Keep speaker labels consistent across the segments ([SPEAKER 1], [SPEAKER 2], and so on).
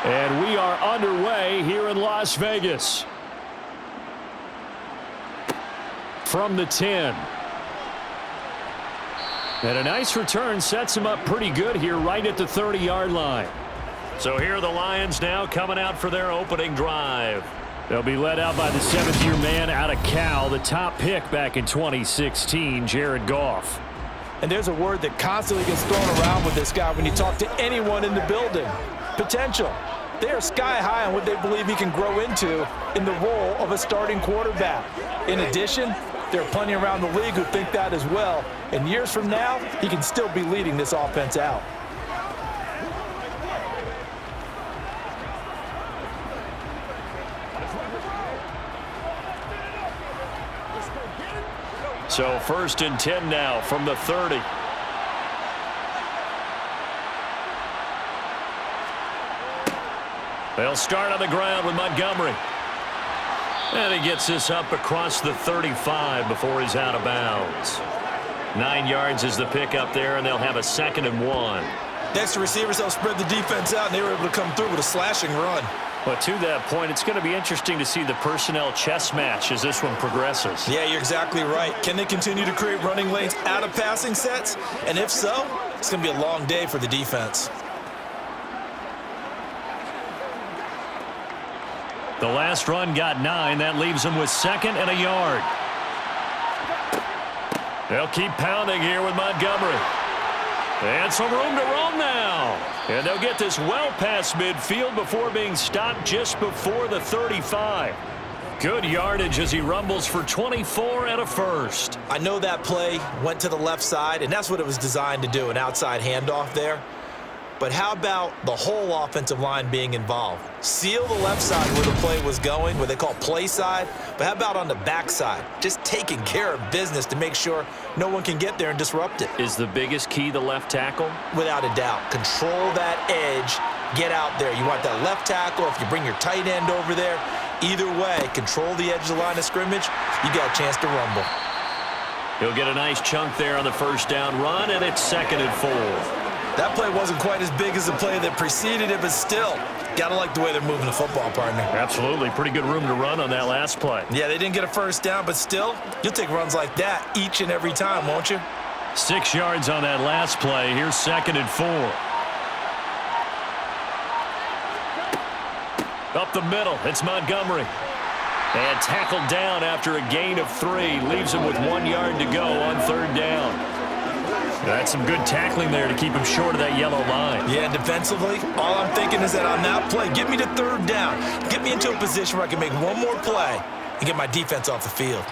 [SPEAKER 1] And we are underway here in Las Vegas. From the 10. And a nice return sets him up pretty good here right at the 30-yard line.
[SPEAKER 2] So here are the Lions now coming out for their opening drive.
[SPEAKER 1] They'll be led out by the 7th-year man out of Cal, the top pick back in 2016, Jared Goff.
[SPEAKER 3] And there's a word that constantly gets thrown around with this guy when you talk to anyone in the building. Potential. They are sky high on what they believe he can grow into in the role of a starting quarterback. In addition, there are plenty around the league who think that as well. And years from now, he can still be leading this offense out.
[SPEAKER 2] So 1st and 10 now from the 30. They'll start on the ground with Montgomery. And he gets this up across the 35 before he's out of bounds. 9 yards is the pick up there, and they'll have a 2nd and 1.
[SPEAKER 3] Next to receivers, they'll spread the defense out, and they were able to come through with a slashing run.
[SPEAKER 1] But to that point, it's going to be interesting to see the personnel chess match as this one progresses.
[SPEAKER 3] Yeah, you're exactly right. Can they continue to create running lanes out of passing sets? And if so, it's going to be a long day for the defense.
[SPEAKER 1] The last run got 9. That leaves them with 2nd and a yard. They'll keep pounding here with Montgomery. And some room to roam now. And they'll get this well past midfield before being stopped just before the 35. Good yardage as he rumbles for 24 and a first.
[SPEAKER 3] I know that play went to the left side, and that's what it was designed to do, an outside handoff there. But how about the whole offensive line being involved? Seal the left side where the play was going, what they call play side. But how about on the back side? Just taking care of business to make sure no one can get there and disrupt it.
[SPEAKER 1] Is the biggest key the left tackle?
[SPEAKER 3] Without a doubt. Control that edge. Get out there. You want that left tackle. If you bring your tight end over there, either way, control the edge of the line of scrimmage. You got a chance to rumble.
[SPEAKER 1] He'll get a nice chunk there on the first down run, and it's 2nd and 4.
[SPEAKER 3] That play wasn't quite as big as the play that preceded it, but still, got to like the way they're moving the football, partner.
[SPEAKER 1] Absolutely. Pretty good room to run on that last play.
[SPEAKER 3] Yeah, they didn't get a first down, but still, you'll take runs like that each and every time, won't you?
[SPEAKER 1] 6 yards on that last play. Here's 2nd and 4. Up the middle, it's Montgomery. And tackled down after a gain of 3. Leaves him with 1 yard to go on 3rd down. That's some good tackling there to keep him short of that yellow line.
[SPEAKER 3] Yeah, defensively, all I'm thinking is that on that play, get me to 3rd down. Get me into a position where I can make one more play and get my defense off the field.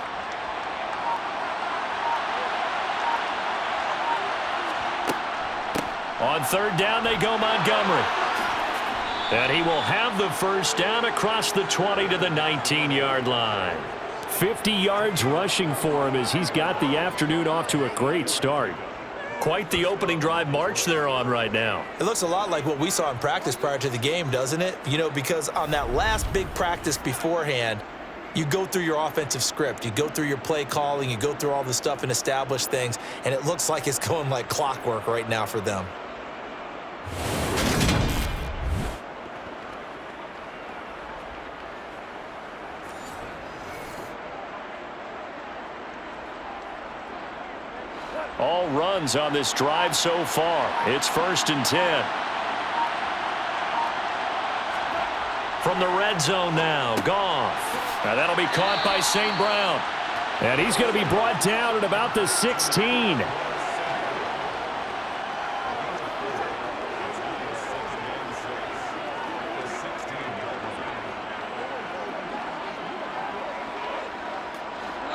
[SPEAKER 1] On 3rd down, they go Montgomery. And he will have the first down across the 20 to the 19-yard line. 50 yards rushing for him as he's got the afternoon off to a great start. Quite the opening drive march they're on right now.
[SPEAKER 3] It looks a lot like what we saw in practice prior to the game, doesn't it? You know, because on that last big practice beforehand, you go through your offensive script. You go through your play calling. You go through all the stuff and establish things. And it looks like it's going like clockwork right now for them.
[SPEAKER 1] All runs on this drive so far. It's 1st and 10. From the red zone now, Goff. Now that'll be caught by St. Brown. And he's going to be brought down at about the 16.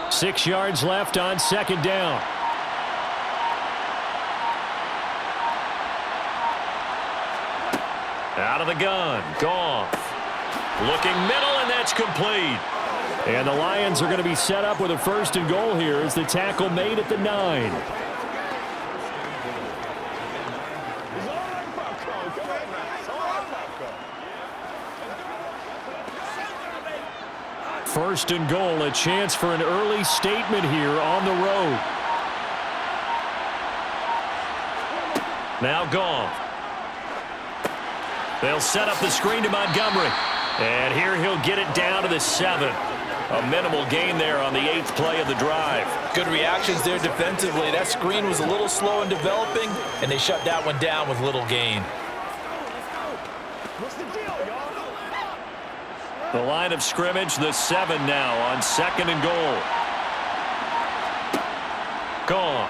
[SPEAKER 1] Six yards left on 2nd down. Out of the gun, Goff. Looking middle, and that's complete. And the Lions are going to be set up with a 1st and goal here as the tackle made at the 9. First and goal, a chance for an early statement here on the road. Now Goff. They'll set up the screen to Montgomery. And here he'll get it down to the 7. A minimal gain there on the 8th play of the drive.
[SPEAKER 3] Good reactions there defensively. That screen was a little slow in developing, and they shut that one down with little gain.
[SPEAKER 1] The line of scrimmage, the 7 now on 2nd and goal. Gone.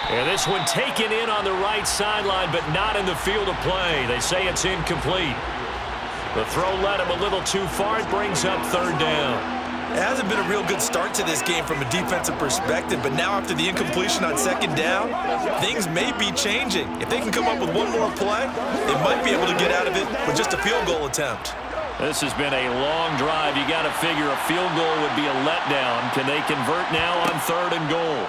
[SPEAKER 1] And this one taken in on the right sideline, but not in the field of play. They say it's incomplete. The throw led him a little too far. It brings up 3rd down.
[SPEAKER 3] It hasn't been a real good start to this game from a defensive perspective, but now after the incompletion on 2nd down, things may be changing. If they can come up with one more play, they might be able to get out of it with just a field goal attempt.
[SPEAKER 1] This has been a long drive. You got to figure a field goal would be a letdown. Can they convert now on 3rd and goal?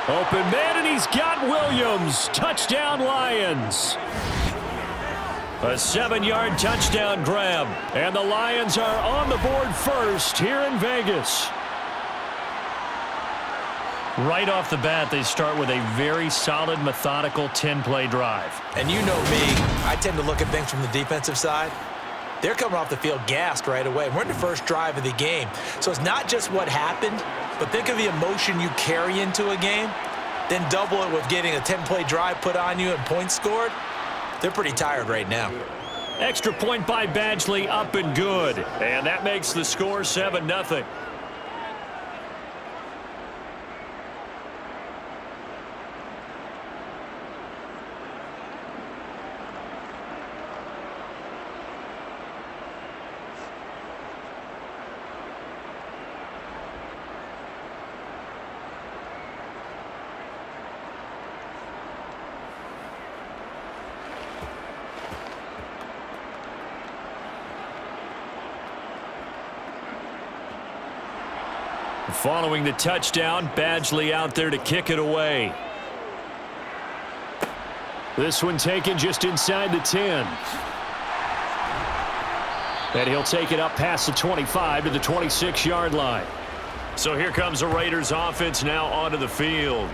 [SPEAKER 1] Open man, and he's got Williams. Touchdown, Lions. A 7-yard touchdown grab. And the Lions are on the board first here in Vegas. Right off the bat, they start with a very solid, methodical 10-play drive.
[SPEAKER 3] And you know me, I tend to look at things from the defensive side. They're coming off the field gassed right away. We're in the first drive of the game. So it's not just what happened, but think of the emotion you carry into a game, then double it with getting a 10-play drive put on you and points scored. They're pretty tired right now.
[SPEAKER 1] Extra point by Badgley, up and good. And that makes the score 7-0. Following the touchdown, Badgley out there to kick it away. This one taken just inside the 10. And he'll take it up past the 25 to the 26-yard line. So here comes the Raiders offense now onto the field.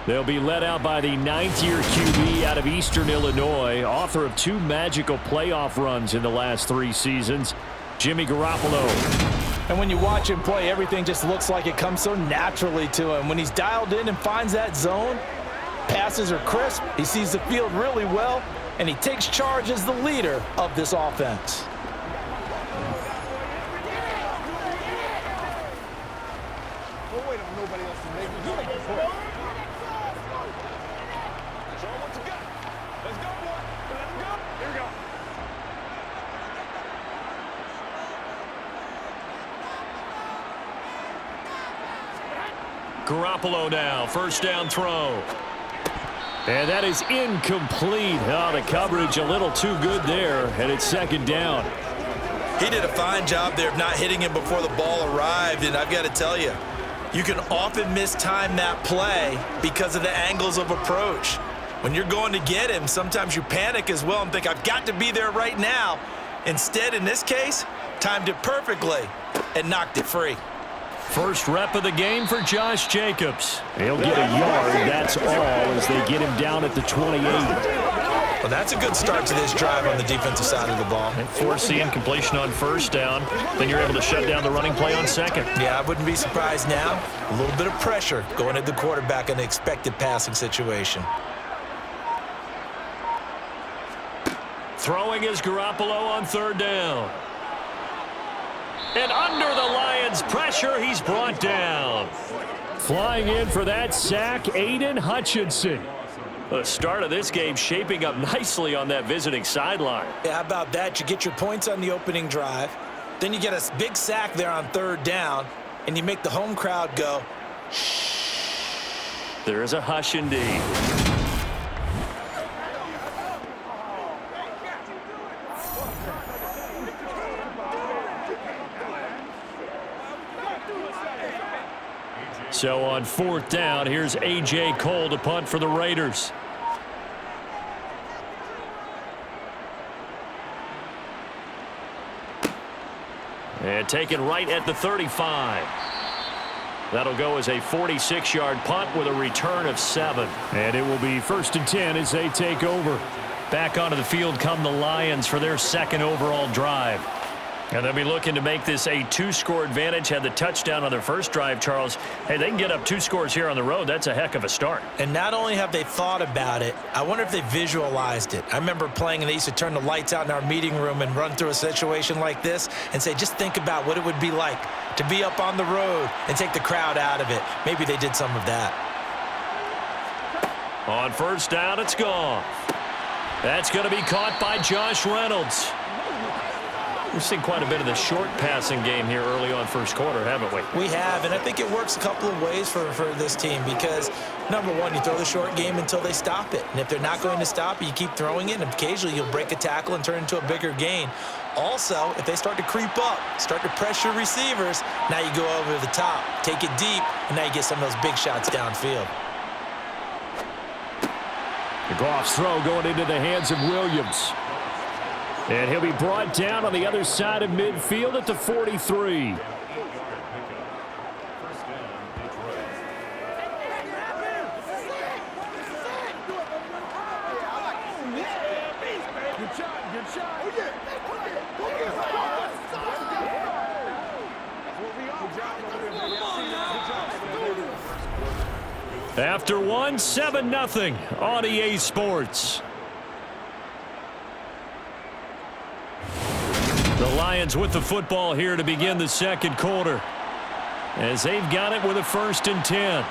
[SPEAKER 1] They'll be led out by the 9th-year QB out of Eastern Illinois, author of 2 magical playoff runs in the last 3 seasons, Jimmy Garoppolo.
[SPEAKER 3] And when you watch him play, everything just looks like it comes so naturally to him. When he's dialed in and finds that zone, passes are crisp, he sees the field really well, and he takes charge as the leader of this offense.
[SPEAKER 1] Garoppolo now, 1st down throw. And that is incomplete. Oh, the coverage a little too good there, and it's 2nd down.
[SPEAKER 3] He did a fine job there of not hitting him before the ball arrived, and I've got to tell you, you can often mistime that play because of the angles of approach. When you're going to get him, sometimes you panic as well and think, I've got to be there right now. Instead, in this case, timed it perfectly and knocked it free.
[SPEAKER 1] First rep of the game for Josh Jacobs. He'll get a yard, that's all, as they get him down at the 28.
[SPEAKER 3] Well, that's a good start to this drive on the defensive side of the ball.
[SPEAKER 1] And force the incompletion on 1st down. Then you're able to shut down the running play on 2nd.
[SPEAKER 3] Yeah, I wouldn't be surprised now. A little bit of pressure going at the quarterback in the expected passing situation.
[SPEAKER 1] Throwing is Garoppolo on 3rd down. And under the Lions' pressure, he's brought down. Flying in for that sack, Aiden Hutchinson. The start of this game shaping up nicely on that visiting sideline.
[SPEAKER 3] Yeah, how about that? You get your points on the opening drive. Then you get a big sack there on 3rd down, and you make the home crowd go, shh.
[SPEAKER 1] There is a hush indeed. So on 4th down, here's A.J. Cole to punt for the Raiders. And taken right at the 35. That'll go as a 46-yard punt with a return of 7.
[SPEAKER 2] And it will be 1st and 10 as they take over.
[SPEAKER 1] Back onto the field come the Lions for their second overall drive. And they'll be looking to make this a 2-score advantage. Had the touchdown on their first drive, Charles. Hey, they can get up 2 scores here on the road. That's a heck of a start.
[SPEAKER 3] And not only have they thought about it, I wonder if they visualized it. I remember playing, and they used to turn the lights out in our meeting room and run through a situation like this and say, just think about what it would be like to be up on the road and take the crowd out of it. Maybe they did some of that.
[SPEAKER 1] On first down, it's gone. That's going to be caught by Josh Reynolds. We've seen quite a bit of the short passing game here early on first quarter, haven't we?
[SPEAKER 3] We have, and I think it works a couple of ways for this team because, number one, you throw the short game until they stop it. And if they're not going to stop it, you keep throwing it, and occasionally you'll break a tackle and turn into a bigger gain. Also, if they start to creep up, start to pressure receivers, now you go over the top, take it deep, and now you get some of those big shots downfield.
[SPEAKER 2] The Goff's throw going into the hands of Williams. And he'll be brought down on the other side of midfield at the 43. After one, 7-0 on EA Sports. The Lions with the football here to begin the second quarter, as they've got it with a 1st and 10.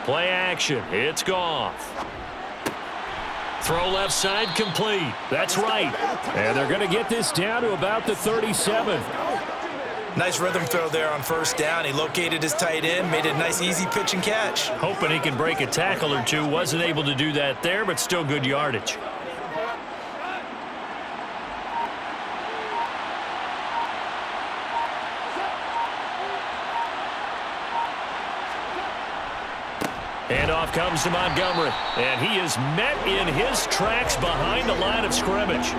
[SPEAKER 2] Play action. It's Goff. Throw left side complete. That's right. And they're going to get this down to about the 37.
[SPEAKER 3] Nice rhythm throw there on first down. He located his tight end, made it a nice, easy pitch and catch.
[SPEAKER 1] Hoping he can break a tackle or two. Wasn't able to do that there, but still good yardage. Handoff comes to Montgomery, and he is met in his tracks behind the line of scrimmage.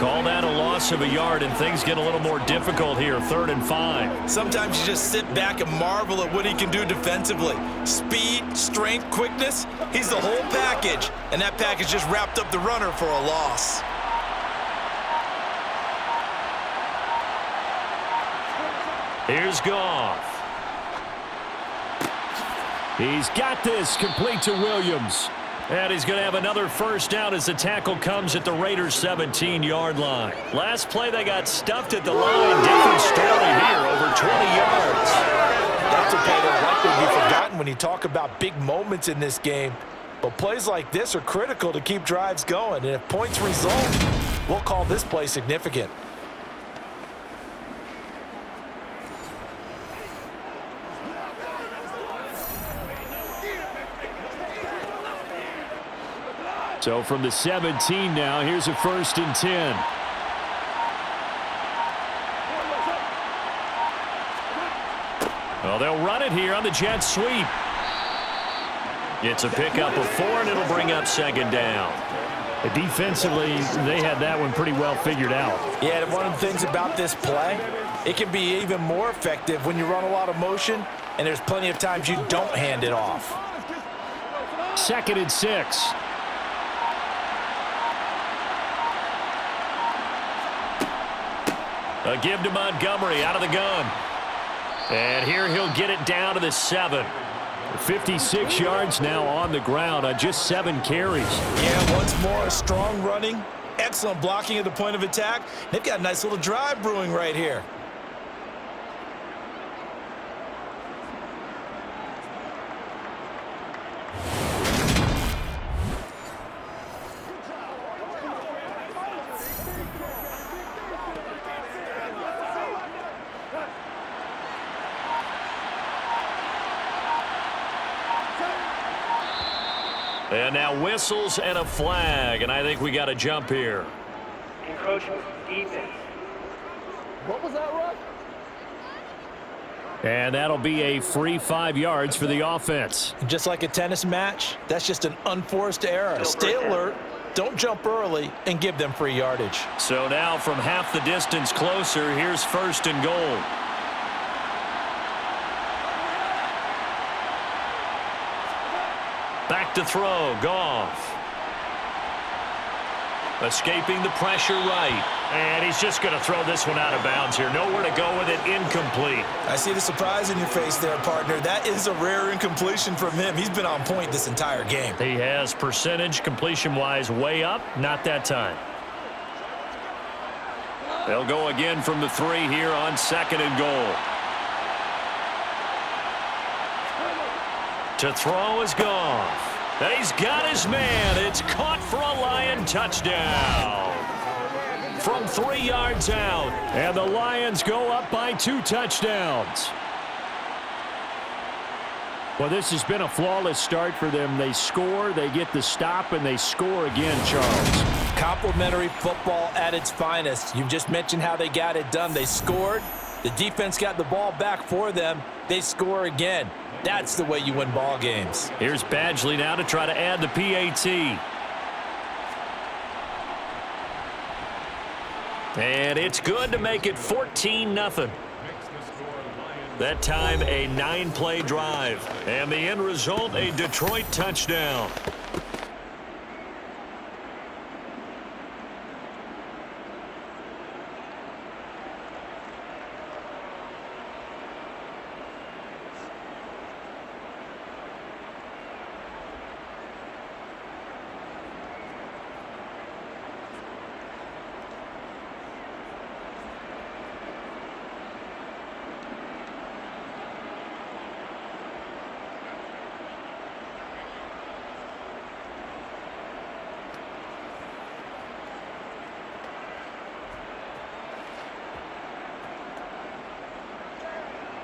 [SPEAKER 1] Call that a loss of a yard, and things get a little more difficult here, 3rd and 5.
[SPEAKER 3] Sometimes you just sit back and marvel at what he can do defensively. Speed, strength, quickness, he's the whole package, and that package just wrapped up the runner for a loss.
[SPEAKER 1] Here's Goff.
[SPEAKER 2] He's got this complete to Williams.
[SPEAKER 1] And he's going to have another first down as the tackle comes at the Raiders' 17-yard line. Last play, they got stuffed at the line. Different story here, over 20 yards.
[SPEAKER 3] That's a play that likely be forgotten when you talk about big moments in this game. But plays like this are critical to keep drives going. And if points result, we'll call this play significant.
[SPEAKER 2] So from the 17 now, here's a 1st and 10.
[SPEAKER 1] Well, they'll run it here on the jet sweep. It's a pickup of 4, and it'll bring up 2nd down.
[SPEAKER 2] Defensively, they had that one pretty well figured out.
[SPEAKER 3] Yeah, and one of the things about this play, it can be even more effective when you run a lot of motion, and there's plenty of times you don't hand it off.
[SPEAKER 2] 2nd and 6.
[SPEAKER 1] A give to Montgomery out of the gun. And here he'll get it down to the 7.
[SPEAKER 2] 56 yards now on the ground on just 7 carries.
[SPEAKER 3] Yeah, once more, strong running, excellent blocking at the point of attack. They've got a nice little drive brewing right here.
[SPEAKER 1] And now whistles and a flag, and I think we got a jump here.
[SPEAKER 4] Encroachment, defense.
[SPEAKER 5] What was that, Russ?
[SPEAKER 2] And that'll be a free 5 yards for the offense.
[SPEAKER 3] Just like a tennis match, that's just an unforced error. Stay alert, don't jump early, and give them free yardage.
[SPEAKER 1] So now from half the distance closer, here's 1st and goal.
[SPEAKER 2] back to throw. Goff. Escaping the pressure right.
[SPEAKER 1] And he's just going to throw this one out of bounds here. Nowhere to go with it. Incomplete.
[SPEAKER 3] I see the surprise in your face there, partner. That is a rare incompletion from him. He's been on point this entire game.
[SPEAKER 1] He has percentage completion-wise way up. Not that time.
[SPEAKER 2] They'll go again from the 3 here on 2nd and goal. To throw is Goff. And he's got his man. It's caught for a Lion touchdown. From 3 yards out.
[SPEAKER 1] And the Lions go up by 2 touchdowns. Well, this has been a flawless start for them. They score, they get the stop, and they score again, Charles.
[SPEAKER 3] Complimentary football at its finest. You've just mentioned how they got it done. They scored. The defense got the ball back for them. They score again. That's the way you win ball games.
[SPEAKER 2] Here's Badgley now to try to add the PAT. And it's good to make it 14-0. That time a 9-play drive. And the end result, a Detroit touchdown.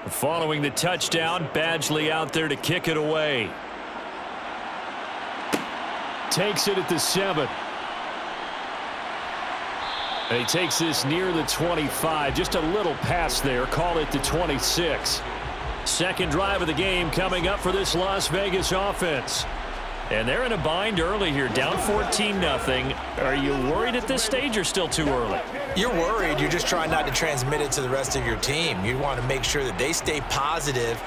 [SPEAKER 2] Following the touchdown, Badgley out there to kick it away.
[SPEAKER 1] Takes it at the 7. And he takes this near the 25. Just a little pass there. Call it the 26. Second drive of the game coming up for this Las Vegas offense. And they're in a bind early here, down 14-0. Are you worried at this stage or still too early?
[SPEAKER 3] You're worried. You're just trying not to transmit it to the rest of your team. You want to make sure that they stay positive,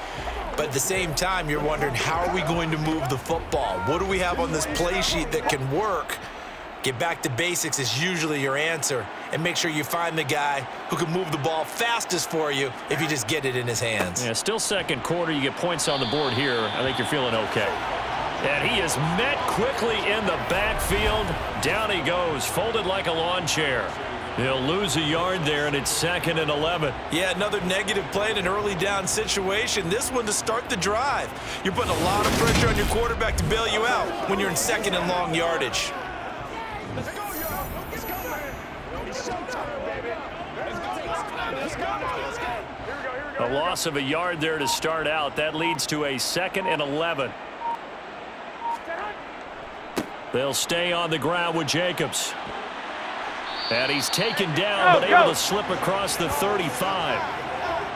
[SPEAKER 3] but at the same time, you're wondering, how are we going to move the football? What do we have on this play sheet that can work? Get back to basics is usually your answer, and make sure you find the guy who can move the ball fastest for you if you just get it in his hands.
[SPEAKER 1] Yeah, still second quarter. You get points on the board here. I think you're feeling okay.
[SPEAKER 2] And he is met quickly in the backfield. Down he goes, folded like a lawn chair. They'll lose a yard there, and it's 2nd and 11.
[SPEAKER 3] Yeah, another negative play in an early down situation. This one to start the drive. You're putting a lot of pressure on your quarterback to bail you out when you're in 2nd and long yardage.
[SPEAKER 5] Let's go, y'all. Let's go, man. It's showtime, baby. Let's go. Here we go.
[SPEAKER 2] A loss of a yard there to start out. That leads to a 2nd and 11. They'll stay on the ground with Jacobs. And he's taken down, but able to slip across the 35.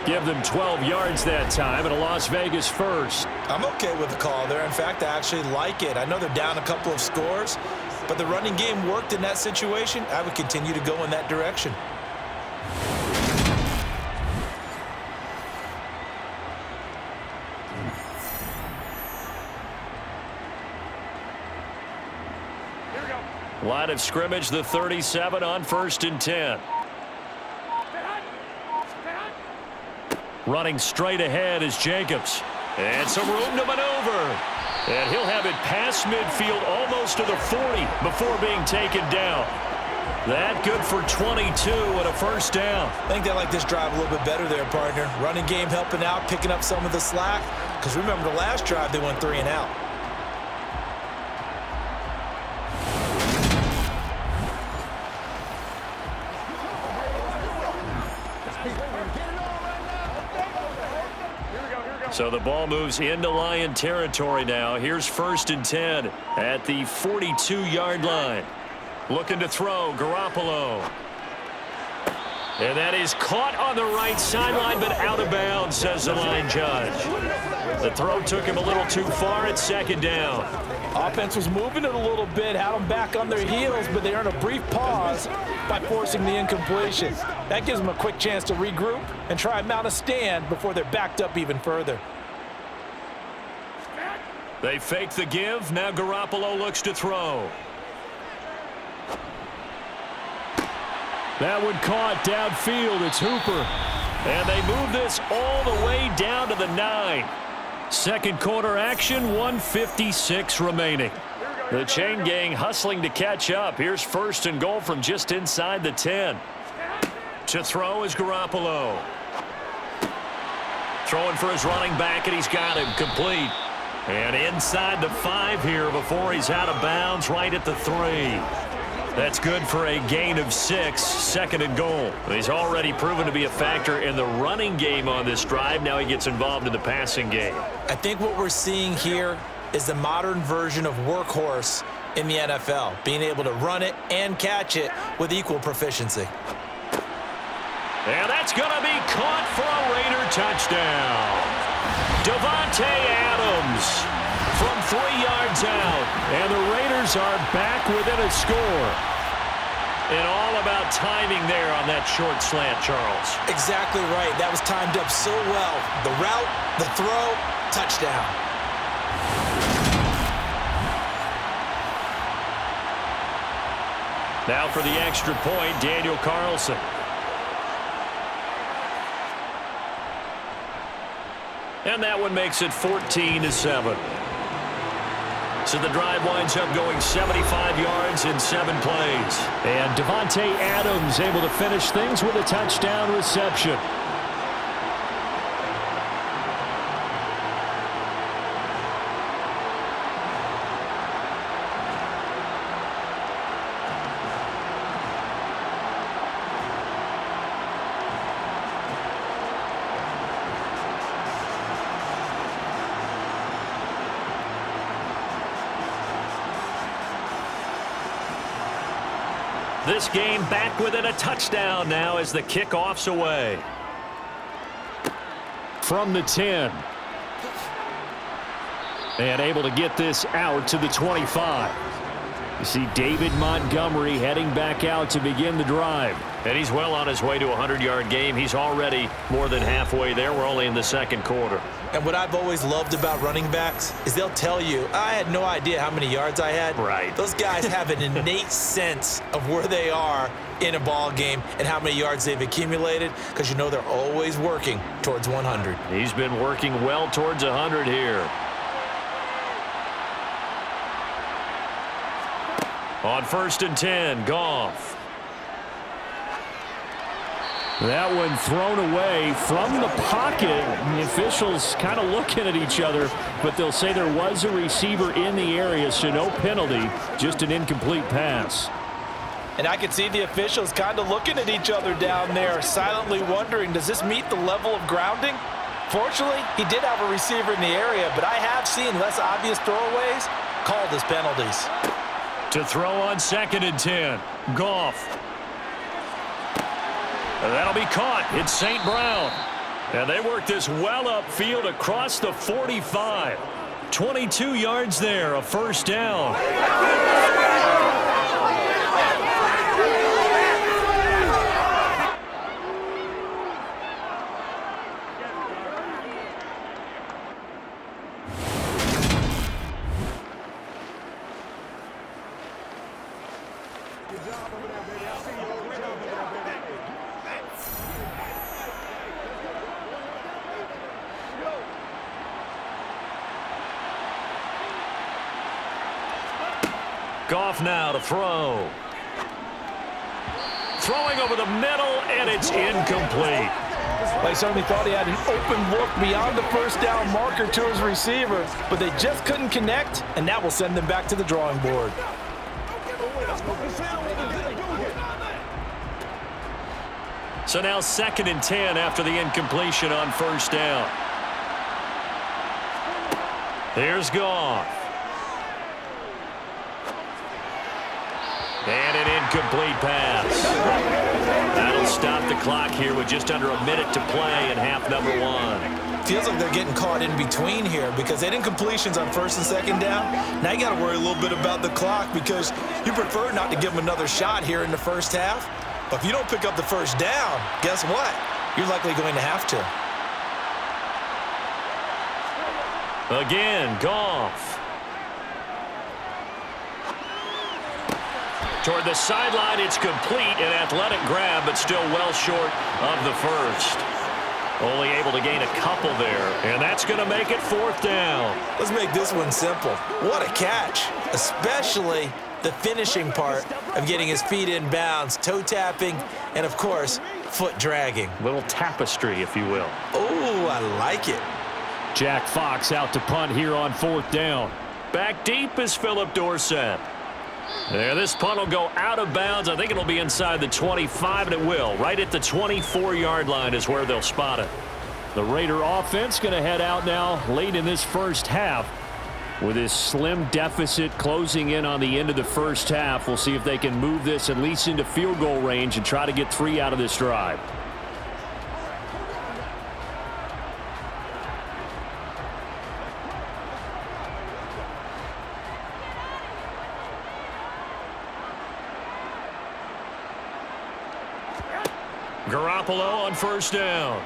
[SPEAKER 2] Give them 12 yards that time, and a Las Vegas first.
[SPEAKER 3] I'm okay with the call there. In fact, I actually like it. I know they're down a couple of scores, but the running game worked in that situation. I would continue to go in that direction.
[SPEAKER 2] Line of scrimmage, the 37 on 1st and 10. Running straight ahead is Jacobs. And some room to maneuver. And he'll have it past midfield almost to the 40 before being taken down. That good for 22 and a first down.
[SPEAKER 3] I think they like this drive a little bit better there, partner. Running game helping out, picking up some of the slack. Because remember, the last drive, they went 3 and out.
[SPEAKER 2] So the ball moves into Lion territory now. Here's 1st and 10 at the 42-yard line. Looking to throw, Garoppolo. And that is caught on the right sideline, but out of bounds, says the line judge. The throw took him a little too far at 2nd down.
[SPEAKER 3] Offense was moving it a little bit, had them back on their heels, but they earned a brief pause by forcing the incompletion. That gives them a quick chance to regroup and try and mount a stand before they're backed up even further.
[SPEAKER 2] They fake the give. Now Garoppolo looks to throw.
[SPEAKER 1] That one caught downfield. It's Hooper.
[SPEAKER 2] And they move this all the way down to the 9. Second quarter action, 1:56 remaining. The chain gang hustling to catch up. Here's first and goal from just inside the 10. To throw is Garoppolo. Throwing for his running back, and he's got him complete. And inside the 5 here before he's out of bounds, right at the 3. That's good for a gain of 6, second and goal. He's already proven to be a factor in the running game on this drive. Now he gets involved in the passing game.
[SPEAKER 3] I think what we're seeing here is the modern version of workhorse in the NFL, being able to run it and catch it with equal proficiency.
[SPEAKER 2] And that's going to be caught for a Raider touchdown. Davante Adams from 3 yards out.
[SPEAKER 1] And the Raiders are back within a score.
[SPEAKER 2] And all about timing there on that short slant, Charles.
[SPEAKER 3] Exactly right. That was timed up so well. The route, the throw, touchdown.
[SPEAKER 2] Now for the extra point, Daniel Carlson. And that one makes it 14-7. So the drive winds up going 75 yards in 7 plays.
[SPEAKER 1] And Davante Adams able to finish things with a touchdown reception.
[SPEAKER 2] This game back within a touchdown now as the kickoff's away.
[SPEAKER 1] From the 10. And able to get this out to the 25. You see David Montgomery heading back out to begin the drive.
[SPEAKER 2] And he's well on his way to a 100-yard game. He's already more than halfway there. We're only in the second quarter.
[SPEAKER 3] And what I've always loved about running backs is they'll tell you, I had no idea how many yards I had.
[SPEAKER 2] Right.
[SPEAKER 3] Those guys have an innate sense of where they are in a ball game and how many yards they've accumulated, because you know they're always working towards 100.
[SPEAKER 2] He's been working well towards 100 here. On 1st and 10, Goff.
[SPEAKER 1] That one thrown away from the pocket. The officials kind of looking at each other, but they'll say there was a receiver in the area, so no penalty, just an incomplete pass.
[SPEAKER 3] And I could see the officials kind of looking at each other down there, silently wondering, does this meet the level of grounding? Fortunately, he did have a receiver in the area, but I have seen less obvious throwaways called as penalties.
[SPEAKER 2] To throw on 2nd and 10, Goff. That'll be caught. It's St. Brown. And they work this well upfield across the 45. 22 yards there, a first down. Goff now to throw. Throwing over the middle, and it's incomplete.
[SPEAKER 3] They certainly thought he had an open look beyond the first down marker to his receiver, but they just couldn't connect, and that will send them back to the drawing board.
[SPEAKER 2] So now 2nd and 10 after the incompletion on first down. Here's Goff. And an incomplete pass. That'll stop the clock here with just under a minute to play in half number 1.
[SPEAKER 3] Feels like they're getting caught in between here because they had incompletions on 1st and 2nd down. Now you got to worry a little bit about the clock because you prefer not to give them another shot here in the first half. But if you don't pick up the first down, guess what? You're likely going to have to.
[SPEAKER 2] Again, Goff. Toward the sideline, it's complete. An athletic grab, but still well short of the first. Only able to gain a couple there, and that's going to make it 4th down.
[SPEAKER 3] Let's make this one simple. What a catch, especially the finishing part of getting his feet in bounds, toe tapping, and of course, foot dragging.
[SPEAKER 1] Little tapestry, if you will.
[SPEAKER 3] Oh, I like it.
[SPEAKER 1] Jack Fox out to punt here on 4th down.
[SPEAKER 2] Back deep is Philip Dorsett. There, this punt will go out of bounds. I think it'll be inside the 25, and it will. Right at the 24-yard line is where they'll spot it.
[SPEAKER 1] The Raider offense going to head out now late in this first half. With this slim deficit closing in on the end of the first half, we'll see if they can move this at least into field goal range and try to get 3 out of this drive.
[SPEAKER 2] Garoppolo on 1st down.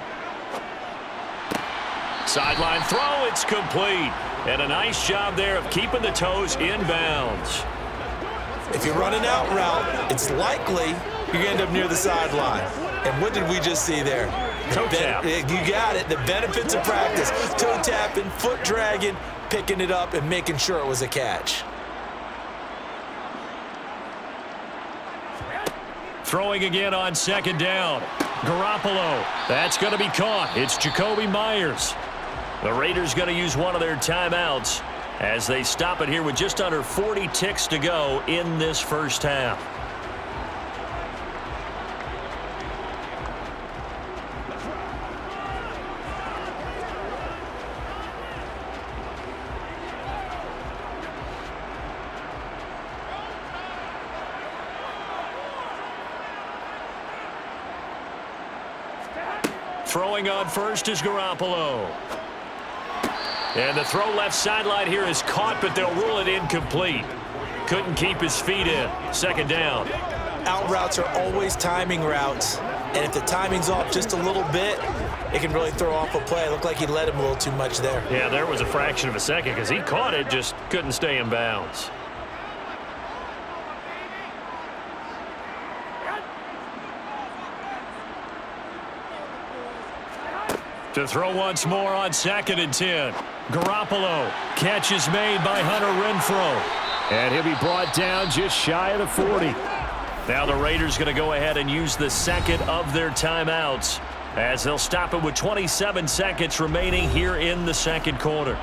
[SPEAKER 2] Sideline throw, it's complete. And a nice job there of keeping the toes in bounds.
[SPEAKER 3] If you run an out route, it's likely you're going to end up near the sideline. And what did we just see there?
[SPEAKER 2] Toe tap.
[SPEAKER 3] You got it. The benefits of practice. Toe tapping, foot dragging, picking it up, and making sure it was a catch.
[SPEAKER 2] Throwing again on 2nd down. Garoppolo. That's going to be caught. It's Jacoby Myers. The Raiders going to use one of their timeouts as they stop it here with just under 40 ticks to go in this first half. Throwing on 1st is Garoppolo. And the throw left sideline here is caught, but they'll rule it incomplete. Couldn't keep his feet in. 2nd down.
[SPEAKER 3] Out routes are always timing routes. And if the timing's off just a little bit, it can really throw off a play. It looked like he led him a little too much there.
[SPEAKER 2] Yeah, there was a fraction of a second because he caught it, just couldn't stay in bounds. To throw once more on 2nd and 10. Garoppolo. Catch is made by Hunter Renfrow.
[SPEAKER 1] And he'll be brought down just shy of the 40.
[SPEAKER 2] Now the Raiders going to go ahead and use the second of their timeouts as they'll stop it with 27 seconds remaining here in the 2nd quarter.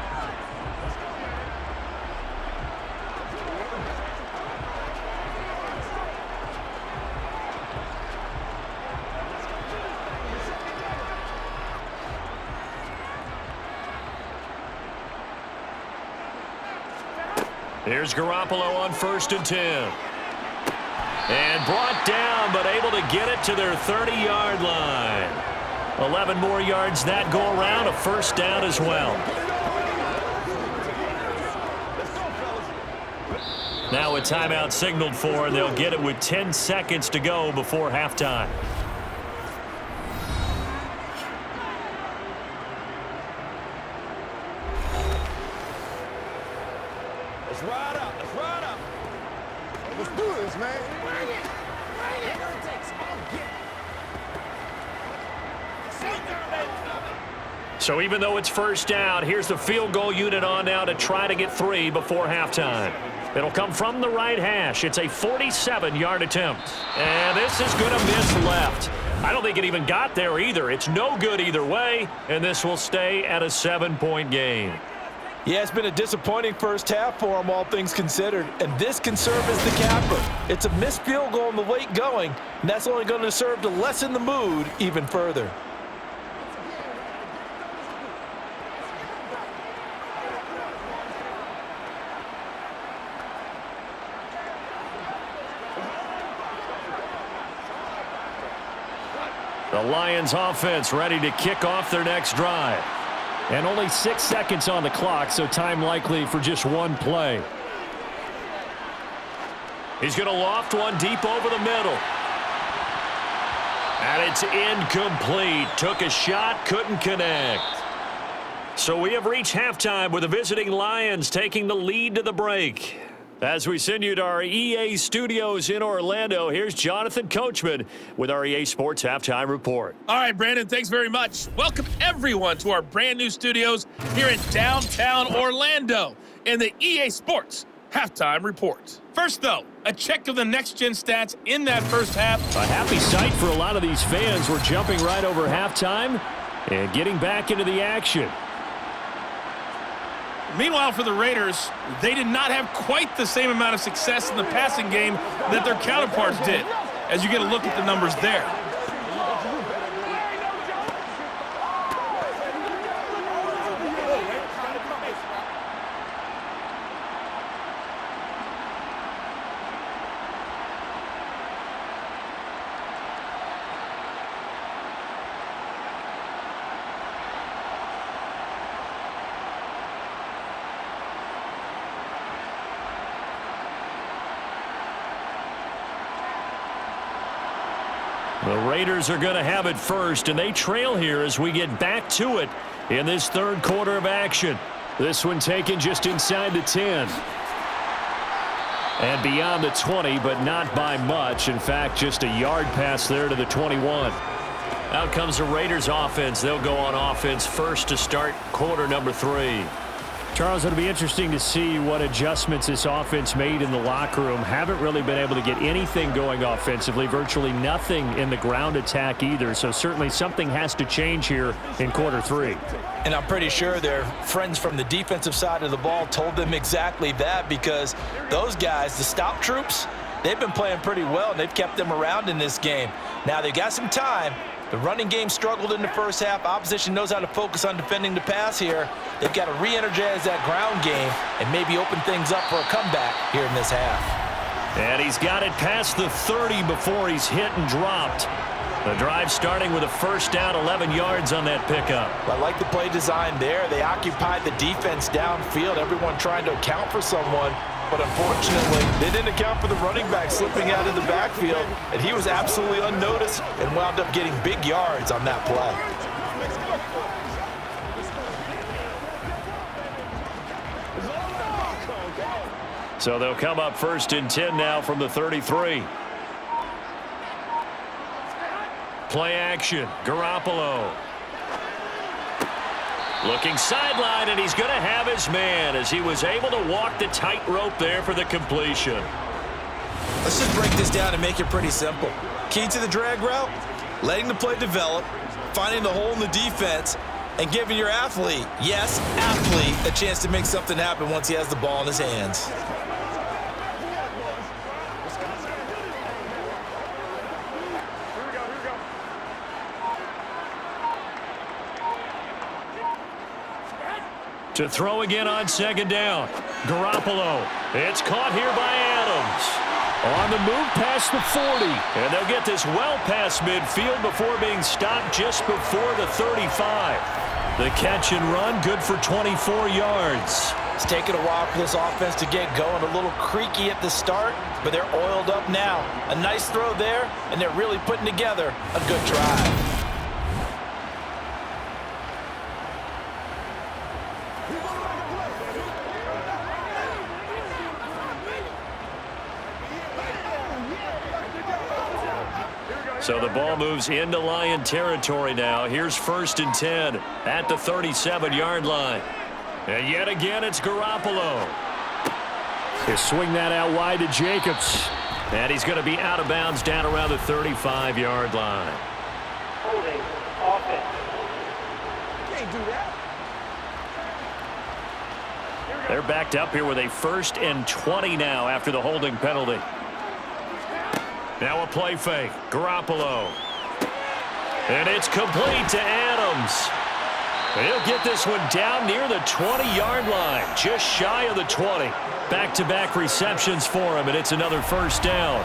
[SPEAKER 2] Here's Garoppolo on 1st and 10. And brought down, but able to get it to their 30-yard line. 11 more yards that go around, a 1st down as well. Now a timeout signaled for, and they'll get it with 10 seconds to go before halftime.
[SPEAKER 5] Let's ride up. Let's ride up. Let's do this, man. Bring it. Bring it.
[SPEAKER 2] So even though it's 1st down, here's the field goal unit on now to try to get 3 before halftime. It'll come from the right hash. It's a 47-yard attempt. And this is going to miss left. I don't think it even got there either. It's no good either way, and this will stay at a 7-point game.
[SPEAKER 3] Yeah, it's been a disappointing first half for him, all things considered. And this can serve as the capper. It's a missed field goal in the late going, and that's only going to serve to lessen the mood even further.
[SPEAKER 2] The Lions offense ready to kick off their next drive.
[SPEAKER 1] And only 6 seconds on the clock, so time likely for just one play.
[SPEAKER 2] He's going to loft one deep over the middle. And it's incomplete. Took a shot, couldn't connect.
[SPEAKER 1] So we have reached halftime with the visiting Lions taking the lead to the break. As we send you to our EA studios in Orlando, here's Jonathan Coachman with our EA Sports Halftime Report.
[SPEAKER 6] All right, Brandon, thanks very much. Welcome, everyone, to our brand new studios here in downtown Orlando in the EA Sports Halftime Report. First, though, a check of the next-gen stats in that first half.
[SPEAKER 1] A happy sight for a lot of these fans. We're jumping right over halftime and getting back into the action.
[SPEAKER 6] Meanwhile, for the Raiders, they did not have quite the same amount of success in the passing game that their counterparts did, as you get a look at the numbers there.
[SPEAKER 1] The Raiders are going to have it first, and they trail here as we get back to it in this third quarter of action. This one taken just inside the 10. And beyond the 20, but not by much. In fact, just a yard pass there to the 21. Out comes the Raiders offense. They'll go on offense first to start quarter number 3. Charles, it'll be interesting to see what adjustments this offense made in the locker room. Haven't really been able to get anything going offensively, virtually nothing in the ground attack either. So certainly something has to change here in quarter 3.
[SPEAKER 3] And I'm pretty sure their friends from the defensive side of the ball told them exactly that, because those guys, the stop troops, they've been playing pretty well, and they've kept them around in this game. Now they've got some time. The running game struggled in the first half. Opposition knows how to focus on defending the pass here. They've got to re-energize that ground game and maybe open things up for a comeback here in this half.
[SPEAKER 1] And he's got it past the 30 before he's hit and dropped. The drive starting with a first down, 11 yards on that pickup.
[SPEAKER 3] I like the play design there. They occupied the defense downfield, everyone trying to account for someone. But unfortunately, they didn't account for the running back slipping out of the backfield, and he was absolutely unnoticed and wound up getting big yards on that play.
[SPEAKER 1] So they'll come up first and 10 now from the 33. Play action, Garoppolo. Looking sideline, and he's going to have his man as he was able to walk the tightrope there for the completion.
[SPEAKER 7] Let's just break this down and make it pretty simple. Key to the drag route, letting the play develop, finding the hole in the defense, and giving your athlete, yes, athlete, a chance to make something happen once he has the ball in his hands.
[SPEAKER 1] To throw again on second down. Garoppolo. It's caught here by Adams. On the move past the 40. And they'll get this well past midfield before being stopped just before the 35. The catch and run, good for 24 yards.
[SPEAKER 3] It's taken a while for this offense to get going. A little creaky at the start, but they're oiled up now. A nice throw there, and they're really putting together a good drive.
[SPEAKER 1] So the ball moves into Lion territory now. Here's first and 10 at the 37-yard line. And yet again, it's Garoppolo. He'll swing that out wide to Jacobs. And he's going to be out of bounds down around the 35-yard line.
[SPEAKER 4] Holding offense.
[SPEAKER 5] Can't do that.
[SPEAKER 1] They're backed up here with a first and 20 now after the holding penalty. Now a play fake. Garoppolo. And it's complete to Adams. He'll get this one down near the 20-yard line, just shy of the 20. Back-to-back receptions for him, and it's another first down.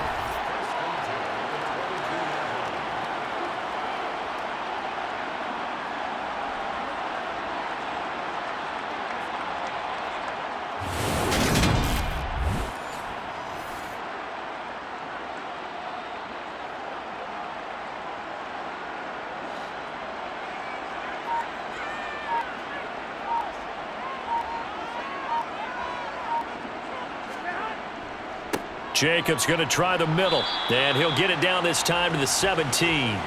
[SPEAKER 1] Jacobs going to try the middle, and he'll get it down this time to the 17.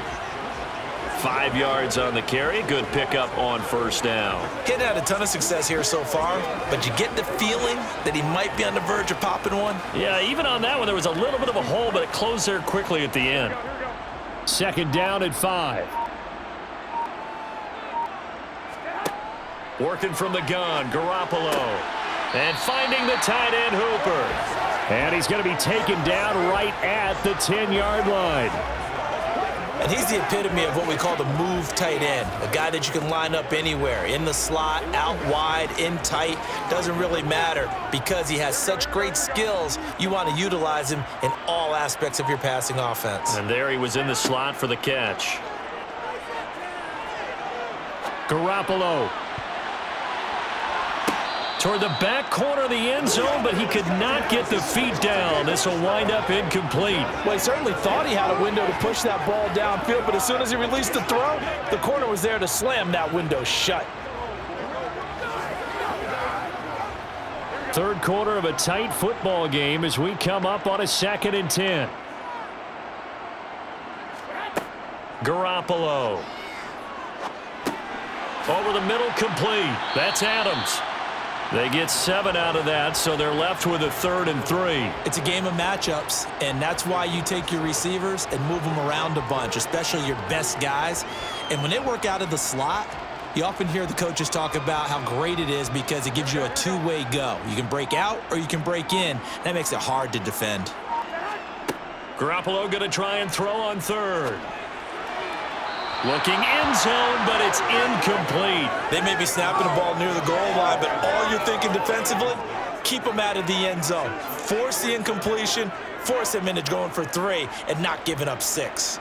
[SPEAKER 1] 5 yards on the carry. Good pickup on first down.
[SPEAKER 7] Getting had a ton of success here so far, but you get the feeling that he might be on the verge of popping one.
[SPEAKER 1] Yeah, even on that one, there was a little bit of a hole, but it closed there quickly at the end. 2nd down at 5. Working from the gun, Garoppolo. And finding the tight end, Hooper. And he's going to be taken down right at the 10-yard line.
[SPEAKER 7] And he's the epitome of what we call the move tight end, a guy that you can line up anywhere, in the slot, out wide, in tight, doesn't really matter because he has such great skills. You want to utilize him in all aspects of your passing offense.
[SPEAKER 1] And there he was in the slot for the catch. Garoppolo. Toward the back corner of the end zone, but he could not get the feet down. This will wind up incomplete.
[SPEAKER 3] Well, he certainly thought he had a window to push that ball downfield, but as soon as he released the throw, the corner was there to slam that window shut.
[SPEAKER 1] 3rd quarter of a tight football game as we come up on a 2nd and 10. Garoppolo. Over the middle, complete. That's Adams. They get 7 out of that, so they're left with a 3rd and 3.
[SPEAKER 7] It's a game of matchups, and that's why you take your receivers and move them around a bunch, especially your best guys. And when they work out of the slot, you often hear the coaches talk about how great it is because it gives you a two-way go. You can break out or you can break in. That makes it hard to defend.
[SPEAKER 1] Garoppolo going to try and throw on 3rd. Looking end zone, but it's incomplete.
[SPEAKER 7] They may be snapping the ball near the goal line, but all you're thinking defensively, keep them out of the end zone. Force the incompletion, force them into going for 3, and not giving up 6.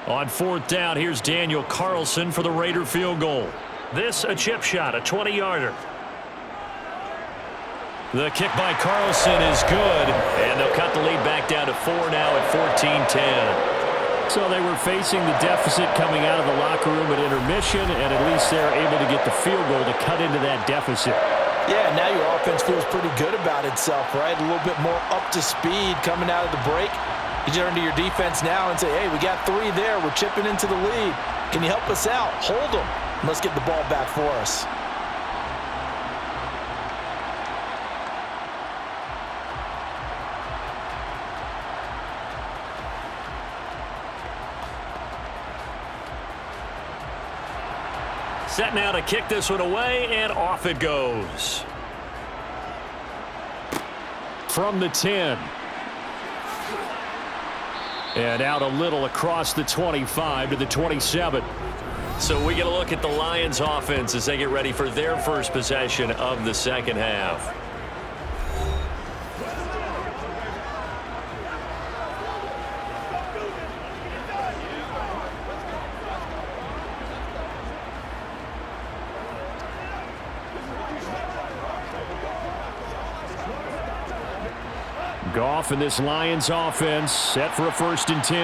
[SPEAKER 1] On 4th down, here's Daniel Carlson for the Raider field goal. This a chip shot, a 20-yarder. The kick by Carlson is good, and they'll cut the lead back down to 4 now at 14-10. So they were facing the deficit coming out of the locker room at intermission, and at least they're able to get the field goal to cut into that deficit.
[SPEAKER 3] Yeah, now your offense feels pretty good about itself, right? A little bit more up to speed coming out of the break. You turn to your defense now and say, hey, we got 3 there. We're chipping into the lead. Can you help us out? Hold them. And let's get the ball back for us.
[SPEAKER 1] Set now to kick this one away, and off it goes. From the 10. And out a little across the 25 to the 27. So we get a look at the Lions offense as they get ready for their first possession of the 2nd half. Goff and this Lions offense set for a 1st and 10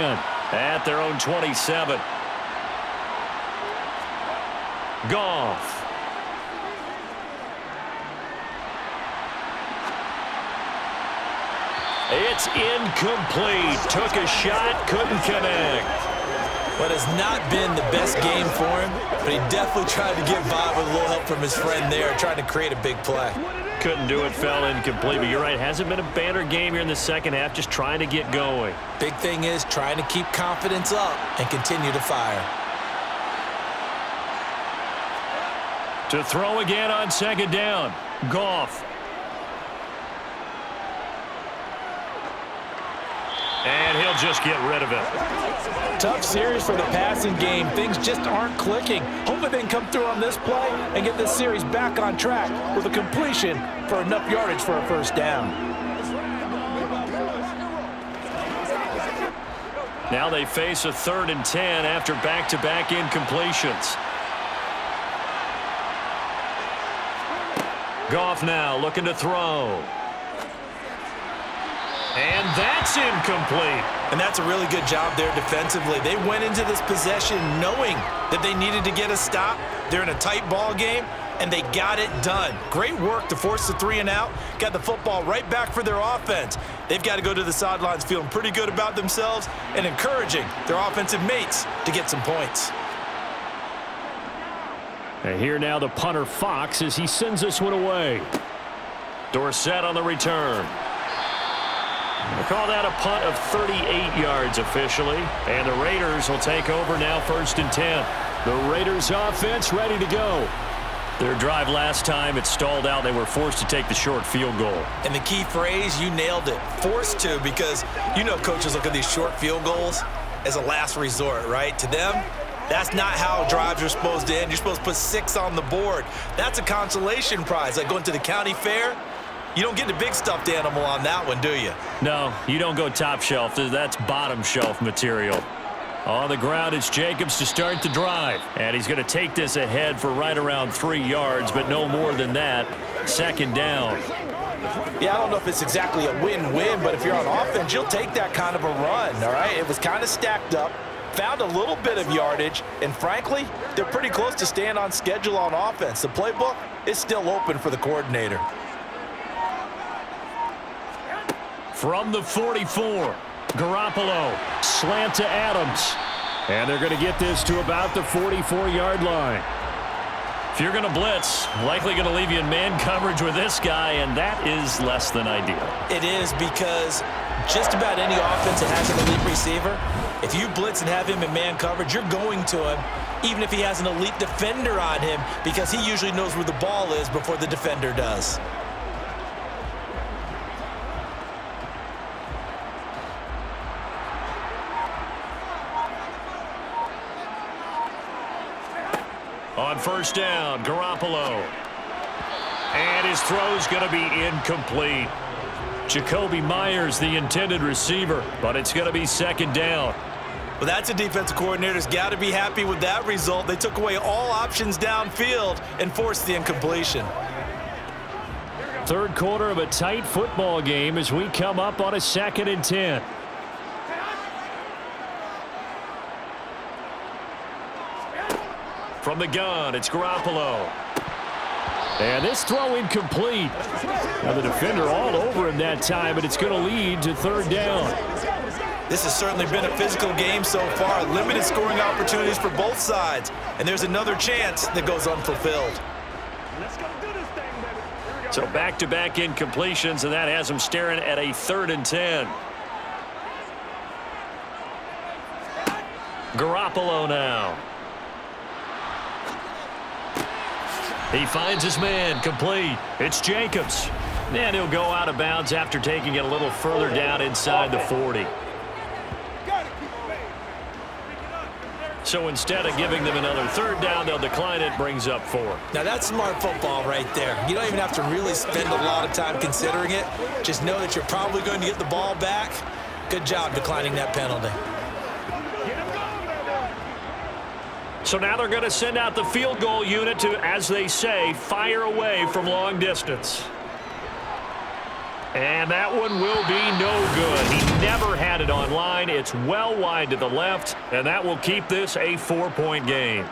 [SPEAKER 1] at their own 27. Goff. It's incomplete. Took a shot, couldn't connect.
[SPEAKER 7] What has not been the best game for him, but he definitely tried to get by with a little help from his friend there, trying to create a big play.
[SPEAKER 1] Couldn't do it, fell incomplete. But you're right, hasn't been a banner game here in the 2nd half, just trying to get going.
[SPEAKER 7] Big thing is trying to keep confidence up and continue to fire.
[SPEAKER 1] To throw again on 2nd down. Goff. And he'll just get rid of it.
[SPEAKER 3] Tough series for the passing game. Things just aren't clicking. Hopefully they can come through on this play and get this series back on track with a completion for enough yardage for a 1st down.
[SPEAKER 1] Now they face a 3rd and 10 after back-to-back incompletions. Goff now looking to throw. And that's incomplete.
[SPEAKER 7] And that's a really good job there defensively. They went into this possession knowing that they needed to get a stop. They're in a tight ball game, and they got it done. Great work to force the 3 and out. Got the football right back for their offense. They've got to go to the sidelines feeling pretty good about themselves and encouraging their offensive mates to get some points.
[SPEAKER 1] And here now the punter Fox as he sends this one away. Dorsett on the return. We'll call that a punt of 38 yards officially. And the Raiders will take over now 1st and 10. The Raiders offense ready to go. Their drive last time, it stalled out. They were forced to take the short field goal.
[SPEAKER 7] And the key phrase, you nailed it. Forced to, because you know coaches look at these short field goals as a last resort, right? To them, that's not how drives are supposed to end. You're supposed to put 6 on the board. That's a consolation prize. Like going to the county fair, you don't get the big stuffed animal on that one, do you?
[SPEAKER 1] No, you don't go top shelf. That's bottom shelf material. On the ground, it's Jacobs to start the drive. And he's going to take this ahead for right around 3 yards, but no more than that. 2nd down.
[SPEAKER 3] Yeah, I don't know if it's exactly a win-win, but if you're on offense, you'll take that kind of a run, all right? It was kind of stacked up, found a little bit of yardage, and frankly, they're pretty close to staying on schedule on offense. The playbook is still open for the coordinator.
[SPEAKER 1] From the 44, Garoppolo, slant to Adams. And they're going to get this to about the 44-yard line. If you're going to blitz, likely going to leave you in man coverage with this guy, and that is less than ideal.
[SPEAKER 7] It is, because just about any offense that has an elite receiver, if you blitz and have him in man coverage, you're going to him, even if he has an elite defender on him, because he usually knows where the ball is before the defender does.
[SPEAKER 1] On 1st down, Garoppolo. And his throw's going to be incomplete. Jacoby Myers, the intended receiver, but it's going to be 2nd down.
[SPEAKER 7] Well, that's a defensive coordinator's got to be happy with that result. They took away all options downfield and forced the incompletion.
[SPEAKER 1] 3rd quarter of a tight football game as we come up on a 2nd and 10. From the gun, it's Garoppolo. And this throw incomplete. Now the defender all over him that time, but it's going to lead to 3rd down.
[SPEAKER 7] This has certainly been a physical game so far. Limited scoring opportunities for both sides. And there's another chance that goes unfulfilled.
[SPEAKER 1] So back-to-back incompletions, and that has him staring at a 3rd and 10. Garoppolo now. He finds his man, complete. It's Jacobs. And he'll go out of bounds after taking it a little further down inside the 40. So instead of giving them another 3rd down, they'll decline it, brings up 4.
[SPEAKER 7] Now that's smart football right there. You don't even have to really spend a lot of time considering it. Just know that you're probably going to get the ball back. Good job declining that penalty.
[SPEAKER 1] So now they're going to send out the field goal unit to, as they say, fire away from long distance. And that one will be no good. He never had it on line. It's well wide to the left, and that will keep this a 4-point game.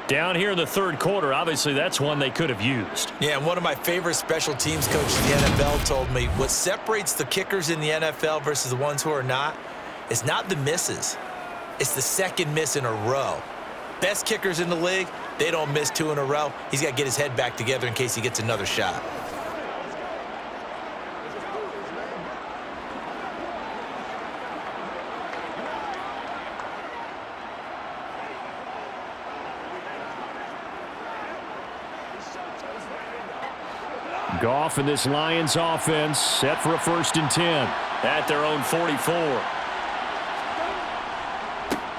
[SPEAKER 1] Down here in the 3rd quarter, obviously that's one they could have used.
[SPEAKER 7] Yeah, and one of my favorite special teams coaches in the NFL told me what separates the kickers in the NFL versus the ones who are not is not the misses. It's the 2nd miss in a row. Best kickers in the league, they don't miss 2 in a row. He's got to get his head back together in case he gets another shot.
[SPEAKER 1] Goff and this Lions offense set for a 1st and 10 at their own 44.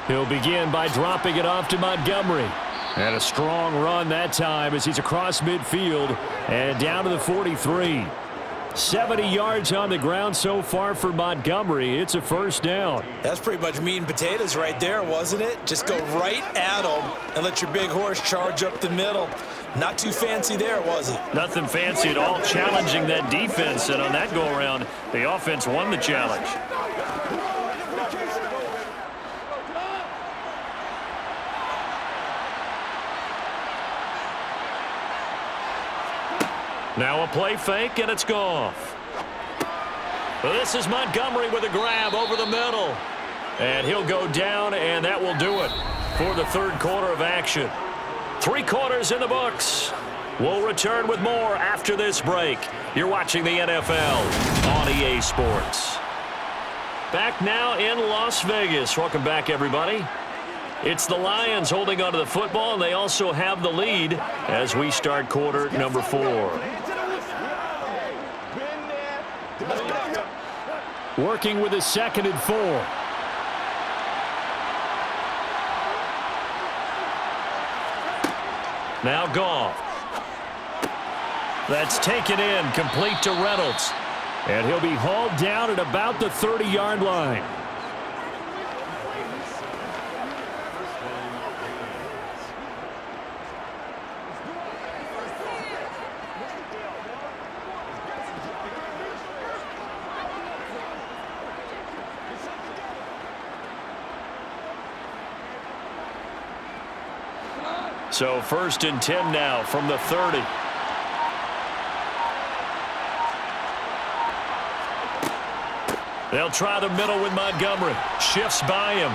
[SPEAKER 1] He'll begin by dropping it off to Montgomery. And a strong run that time as he's across midfield and down to the 43. 70 yards on the ground so far for Montgomery. It's a 1st down.
[SPEAKER 7] That's pretty much meat and potatoes right there, wasn't it? Just go right at them and let your big horse charge up the middle. Not too fancy there, was it?
[SPEAKER 1] Nothing fancy at all, challenging that defense, and on that go-around, the offense won the challenge. Now a play fake, and it's Goff. This is Montgomery with a grab over the middle. And he'll go down, and that will do it for the third quarter of action. 3 quarters in the books. We'll return with more after this break. You're watching the NFL on EA Sports. Back now in Las Vegas. Welcome back, everybody. It's the Lions holding onto the football, and they also have the lead as we start quarter number 4. Working with a 2nd and 4. Now Goff. That's taken in, complete to Reynolds. And he'll be hauled down at about the 30-yard line. So 1st and 10 now from the 30. They'll try the middle with Montgomery. Shifts by him.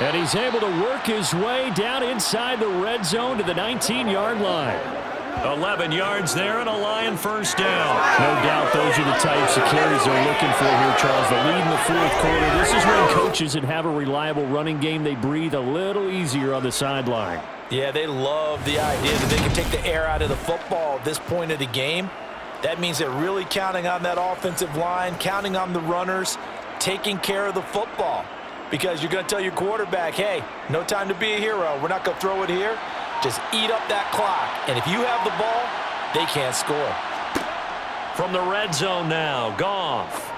[SPEAKER 1] And he's able to work his way down inside the red zone to the 19-yard line. 11 yards there and a Lion first down. No doubt those are the types of carries they're looking for here, Charles. The lead in the 4th quarter. This is when coaches that have a reliable running game, they breathe a little easier on the sideline.
[SPEAKER 3] Yeah, they love the idea that they can take the air out of the football at this point of the game. That means they're really counting on that offensive line, counting on the runners, taking care of the football. Because you're going to tell your quarterback, hey, no time to be a hero. We're not going to throw it here. Just eat up that clock. And if you have the ball, they can't score.
[SPEAKER 1] From the red zone now, Goff.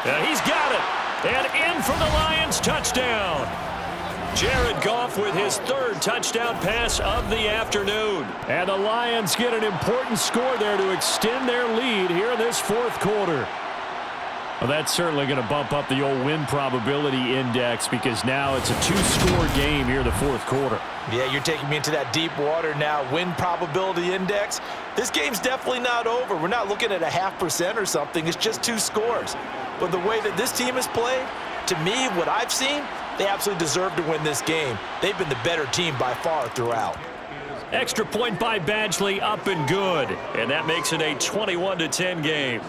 [SPEAKER 1] And he's got it. And in for the Lions touchdown. Jared Goff with his 3rd touchdown pass of the afternoon. And the Lions get an important score there to extend their lead here in this 4th quarter. Well, that's certainly going to bump up the old win probability index because now it's a 2-score game here in the 4th quarter.
[SPEAKER 3] Yeah, you're taking me into that deep water now. Win probability index. This game's definitely not over. We're not looking at a 0.5% or something. It's just 2 scores. But the way that this team has played, to me, what I've seen, they absolutely deserve to win this game. They've been the better team by far throughout.
[SPEAKER 1] Extra point by Badgley, up and good. And that makes it a 21-10 game.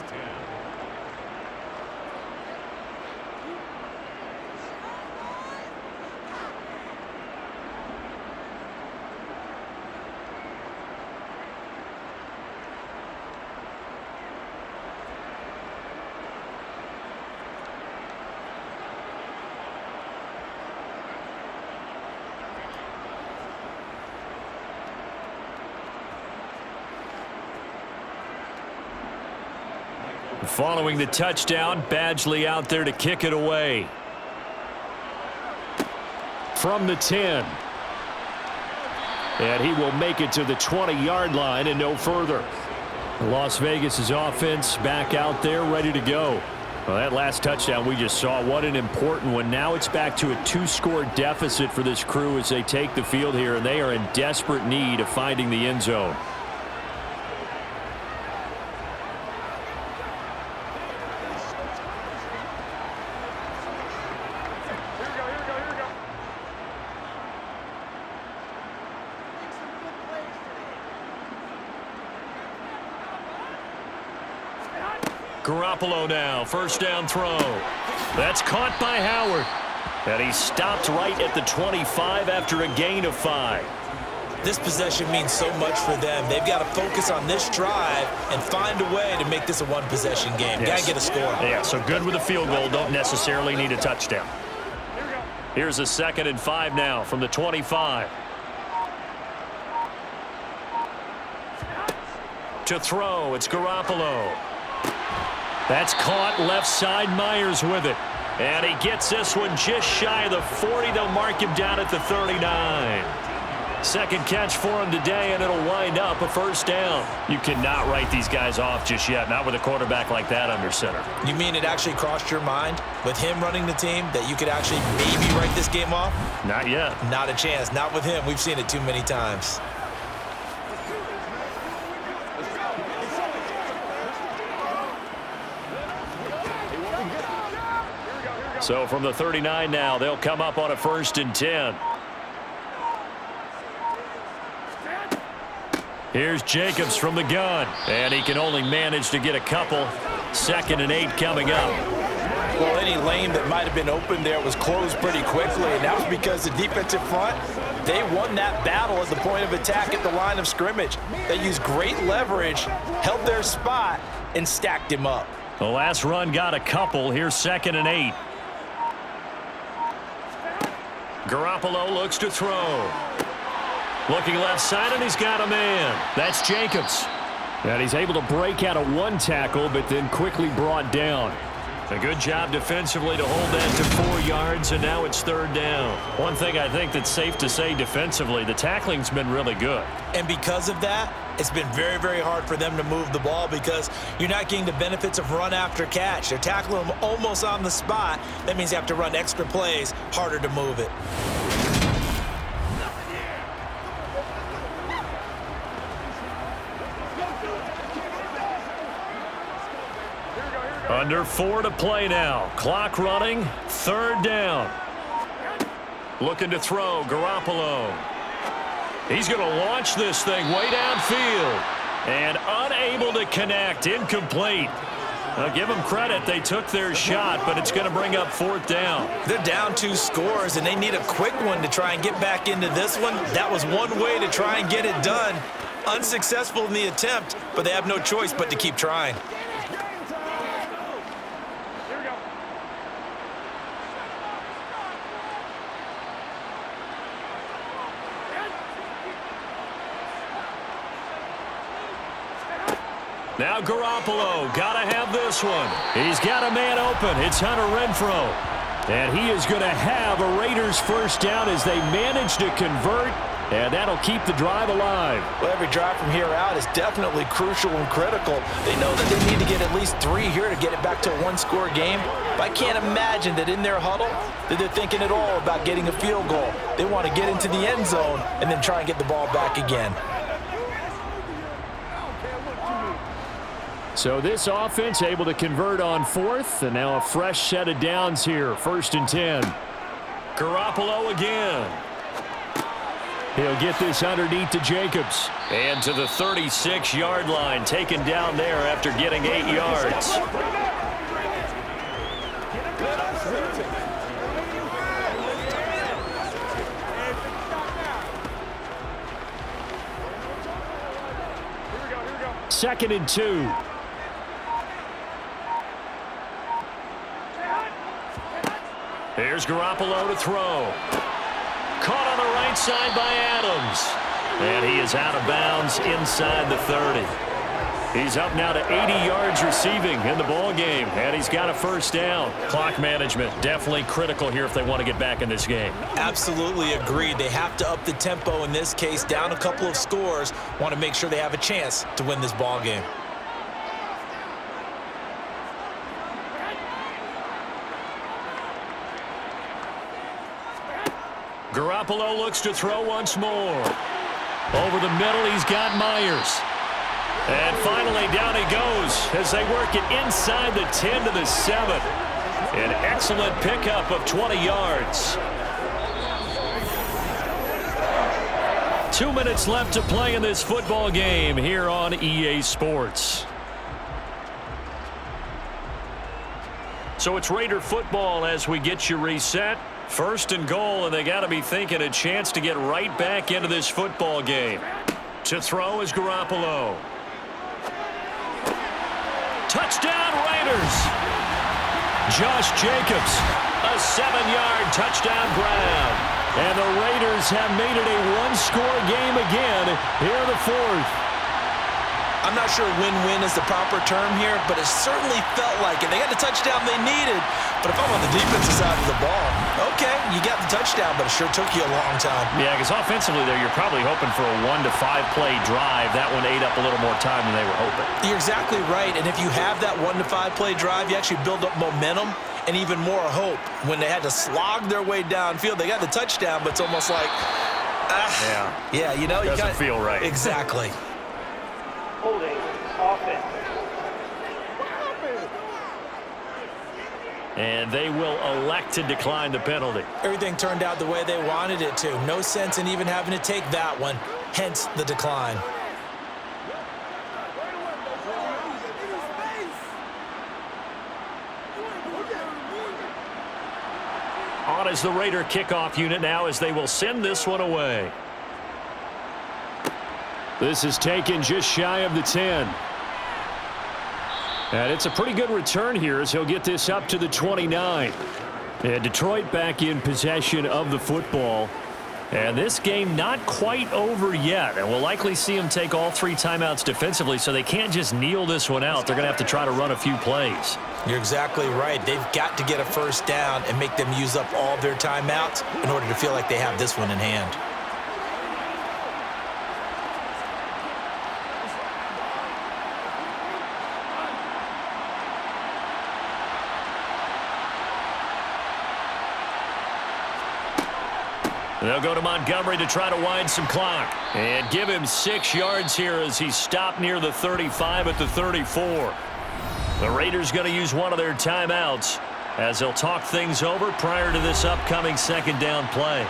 [SPEAKER 1] Following the touchdown, Badgley out there to kick it away. From the 10. And he will make it to the 20-yard line and no further. Las Vegas' offense back out there ready to go. Well, that last touchdown we just saw, what an important one. Now it's back to a 2-score deficit for this crew as they take the field here, and they are in desperate need of finding the end zone. Garoppolo now, first down throw. That's caught by Howard. And he stopped right at the 25 after a gain of 5.
[SPEAKER 7] This possession means so much for them. They've got to focus on this drive and find a way to make this a one-possession game.
[SPEAKER 1] Yes.
[SPEAKER 7] Got to get a score.
[SPEAKER 1] Yeah, so good with a field goal. Don't necessarily need a touchdown. Here's a 2nd and 5 now from the 25. To throw, it's Garoppolo. That's caught left side. Myers with it. And he gets this one just shy of the 40. They'll mark him down at the 39. Second catch for him today, and it'll wind up a first down. You cannot write these guys off just yet, not with a quarterback like that under center.
[SPEAKER 7] You mean it actually crossed your mind with him running the team that you could actually maybe write this game off?
[SPEAKER 1] Not yet.
[SPEAKER 7] Not a chance. Not with him. We've seen it too many times.
[SPEAKER 1] So from the 39 now, they'll come up on a 1st and 10. Here's Jacobs from the gun, and he can only manage to get a couple. 2nd and 8 coming up.
[SPEAKER 3] Well, any lane that might have been open there was closed pretty quickly, and that was because the defensive front, they won that battle at the point of attack at the line of scrimmage. They used great leverage, held their spot, and stacked him up.
[SPEAKER 1] The last run got a couple. Here's 2nd and 8. Garoppolo looks to throw. Looking left side, and he's got a man. That's Jacobs. And he's able to break out of one tackle, but then quickly brought down. A good job defensively to hold that to 4 yards, and now it's 3rd down. One thing I think that's safe to say defensively, the tackling's been really good.
[SPEAKER 7] And because of that, it's been very, very hard for them to move the ball because you're not getting the benefits of run after catch. They're tackling them almost on the spot. That means you have to run extra plays, harder to move it.
[SPEAKER 1] Under 4 to play now. Clock running. 3rd down. Looking to throw. Garoppolo. He's going to launch this thing way downfield. And unable to connect. Incomplete. I'll give them credit. They took their shot, but it's going to bring up 4th down.
[SPEAKER 7] They're down 2 scores, and they need a quick one to try and get back into this one. That was one way to try and get it done. Unsuccessful in the attempt, but they have no choice but to keep trying.
[SPEAKER 1] Now Garoppolo, gotta have this one. He's got a man open. It's Hunter Renfrow. And he is going to have a Raiders first down as they manage to convert, and that'll keep the drive alive.
[SPEAKER 3] Well, every drive from here out is definitely crucial and critical. They know that they need to get at least 3 here to get it back to a 1-score game. But I can't imagine that in their huddle that they're thinking at all about getting a field goal. They want to get into the end zone and then try and get the ball back again.
[SPEAKER 1] So this offense able to convert on 4th, and now a fresh set of downs here. 1st and 10. Garoppolo again. He'll get this underneath to Jacobs. And to the 36-yard line, taken down there after getting 8 yards. Second and 2. Here's Garoppolo to throw. Caught on the right side by Adams. And he is out of bounds inside the 30. He's up now to 80 yards receiving in the ball game, and he's got a first down. Clock management definitely critical here if they want to get back in this game.
[SPEAKER 7] Absolutely agreed. They have to up the tempo in this case, down a couple of scores. Want to make sure they have a chance to win this ball game.
[SPEAKER 1] Garoppolo looks to throw once more. Over the middle, he's got Myers. And finally, down he goes as they work it inside the 10 to the 7. An excellent pickup of 20 yards. 2 minutes left to play in this football game here on EA Sports. So it's Raider football as we get you reset. 1st and goal, and they got to be thinking a chance to get right back into this football game. To throw is Garoppolo. Touchdown Raiders. Josh Jacobs, a 7-yard touchdown grab. And the Raiders have made it a 1-score game again here in the 4th.
[SPEAKER 7] I'm not sure win-win is the proper term here, but it certainly felt like it. They got the touchdown they needed, but if I'm on the defensive side of the ball, okay, you got the touchdown, but it sure took you a long time.
[SPEAKER 1] Yeah, because offensively there, you're probably hoping for a 1 to 5 play drive. That one ate up a little more time than they were hoping.
[SPEAKER 7] You're exactly right, and if you have that 1 to 5 play drive, you actually build up momentum and even more hope. When they had to slog their way downfield, they got the touchdown, but it's almost like, yeah, you know,
[SPEAKER 1] doesn't feel right.
[SPEAKER 7] Exactly.
[SPEAKER 4] Holding offense.
[SPEAKER 1] And they will elect to decline the penalty.
[SPEAKER 7] Everything turned out the way they wanted it to. No sense in even having to take that one, hence the decline.
[SPEAKER 1] On is the Raider kickoff unit now as they will send this one away. This is taken just shy of the 10. And it's a pretty good return here as he'll get this up to the 29. And Detroit back in possession of the football. And this game not quite over yet. And we'll likely see them take all 3 timeouts defensively, so they can't just kneel this one out. They're going to have to try to run a few plays.
[SPEAKER 7] You're exactly right. They've got to get a first down and make them use up all their timeouts in order to feel like they have this one in hand.
[SPEAKER 1] They'll go to Montgomery to try to wind some clock. And give him 6 yards here as he stopped near the 35 at the 34. The Raiders going to use one of their timeouts as they'll talk things over prior to this upcoming second down play.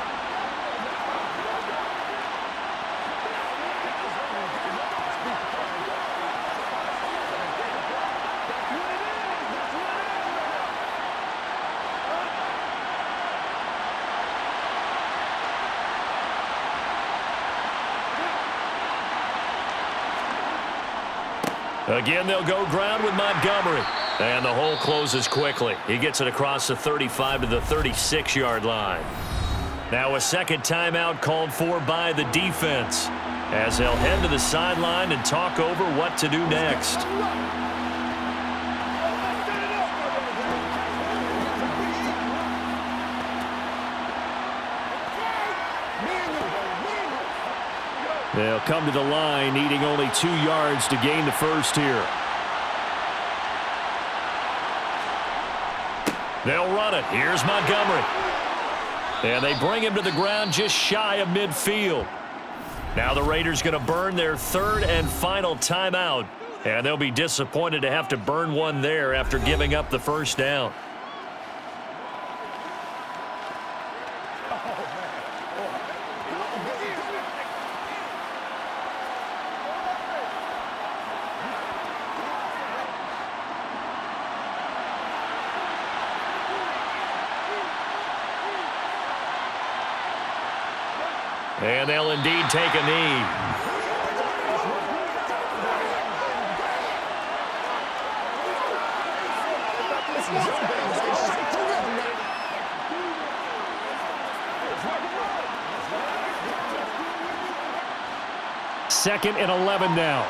[SPEAKER 1] Again, they'll go ground with Montgomery. And the hole closes quickly. He gets it across the 35 to the 36-yard line. Now a second timeout called for by the defense as they'll head to the sideline and talk over what to do next. They'll come to the line, needing only 2 yards to gain the first here. They'll run it. Here's Montgomery. And they bring him to the ground just shy of midfield. Now the Raiders going to burn their 3rd and final timeout. And they'll be disappointed to have to burn one there after giving up the first down. And they'll indeed take a knee. Second and 11 now.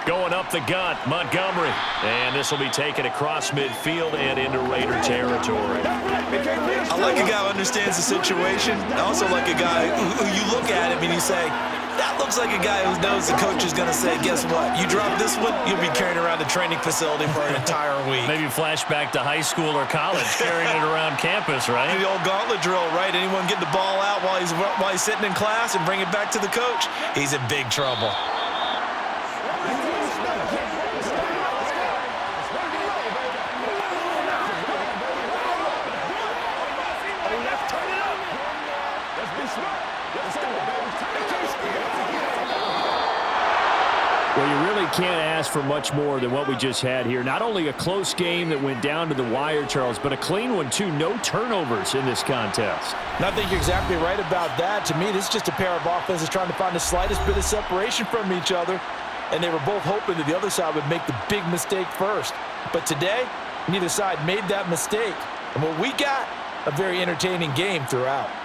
[SPEAKER 1] Going up the gut, Montgomery. And this will be taken across midfield and into Raider territory.
[SPEAKER 7] I like a guy who understands the situation. I also like a guy who you look at him and you say, that looks like a guy who knows the coach is going to say, guess what? You drop this one, you'll be carrying around the training facility for an entire week.
[SPEAKER 1] Maybe flashback to high school or college, carrying it around campus, right?
[SPEAKER 7] The old gauntlet drill, right? Anyone get the ball out while he's sitting in class and bring it back to the coach? He's in big trouble.
[SPEAKER 1] Well, you really can't ask for much more than what we just had here. Not only a close game that went down to the wire, Charles, but a clean one, too. No turnovers in this contest.
[SPEAKER 3] And I think you're exactly right about that. To me, this is just a pair of offenses trying to find the slightest bit of separation from each other, and they were both hoping that the other side would make the big mistake first. But today, neither side made that mistake. And what we got a very entertaining game throughout.